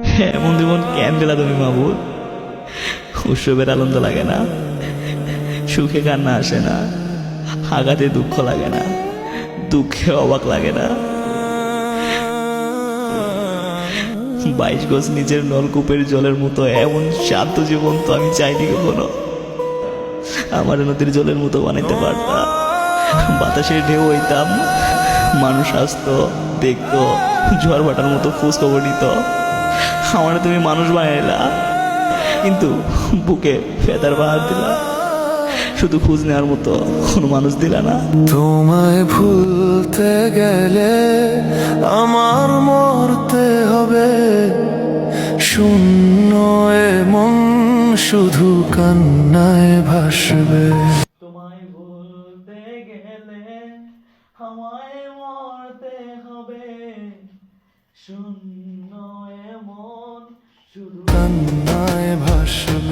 এমন জীবন কেন দিলা তুমি মাহবুব? উৎসবের আনন্দ লাগে না, সুখে কান্না আসে না, আঘাতে দুঃখ লাগে না, দুঃখে অবাক লাগে না। 22 গজ নিজের নলকূপের জলের মতো এমন শান্ত জীবন তো আমি চাইনি কখনো। আমার নদীর জলের মতো বানাইতে পারতাম, বাতাসের ঢেউ হইতাম, মানুষ আসতো, দেখতো, ঝড় ভাটার মতো খোঁজ খবর নিত। আমার তুমি মানুষ বানাইলা, কিন্তু বুকে ফেদার বাহার দিলা, শুধু খোঁজ নেওয়ার মতো কোনো মানুষ দিলা না। তোমায় ভুলতে গেলে আমার মরতে হবে, শূন্য এ মন শুধু কান্নায় ভাসবে। তোমায় ভুলতে গেলে আমায় মরতে হবে, শূন্য এমন শুধু কান্নায় ভাসবে।